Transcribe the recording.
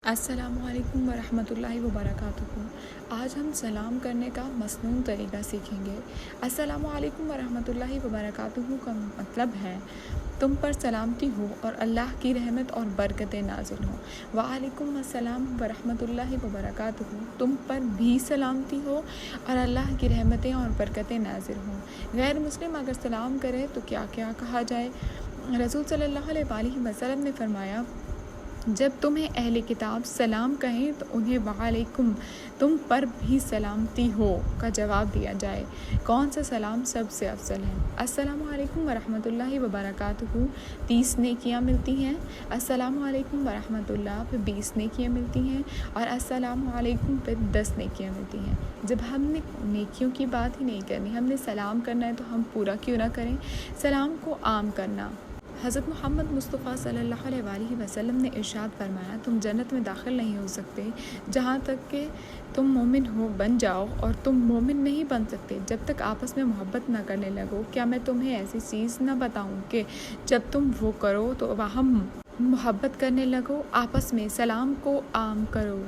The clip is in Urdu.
السلام علیکم ورحمۃ اللہ وبرکاتہ۔ آج ہم سلام کرنے کا مصنون طریقہ سیکھیں گے۔ السلام علیکم ورحمۃ اللہ وبرکاتہ کا مطلب ہے تم پر سلامتی ہو اور اللہ کی رحمت اور برکتیں نازل ہوں۔ وعلیکم السلام ورحمۃ اللہ وبرکاتہ، تم پر بھی سلامتی ہو اور اللہ کی رحمتیں اور برکتیں نازل ہوں۔ غیر مسلم اگر سلام کرے تو کیا کیا کہا جائے؟ رسول صلی اللہ علیہ وآلہ وسلم نے فرمایا، جب تمہیں اہل کتاب سلام کہیں تو انہیں وعلیکم تم پر بھی سلامتی ہو کا جواب دیا جائے۔ کون سا سلام سب سے افضل ہے؟ السلام علیکم ورحمۃ اللہ وبرکاتہ 30 نیکیاں ملتی ہیں، السلام علیکم ورحمۃ اللہ پہ 20 نیکیاں ملتی ہیں، اور السلام علیکم پہ 10 نیکیاں ملتی ہیں۔ جب ہم نے نیکیوں کی بات ہی نہیں کرنی، ہم نے سلام کرنا ہے تو ہم پورا کیوں نہ کریں؟ سلام کو عام کرنا۔ حضرت محمد مصطفیٰ صلی اللہ علیہ وآلہ وسلم نے ارشاد فرمایا، تم جنت میں داخل نہیں ہو سکتے جہاں تک کہ تم مومن بن جاؤ، اور تم مومن نہیں بن سکتے جب تک آپس میں محبت نہ کرنے لگو۔ کیا میں تمہیں ایسی چیز نہ بتاؤں کہ جب تم وہ کرو تو وہاں محبت کرنے لگو؟ آپس میں سلام کو عام کرو۔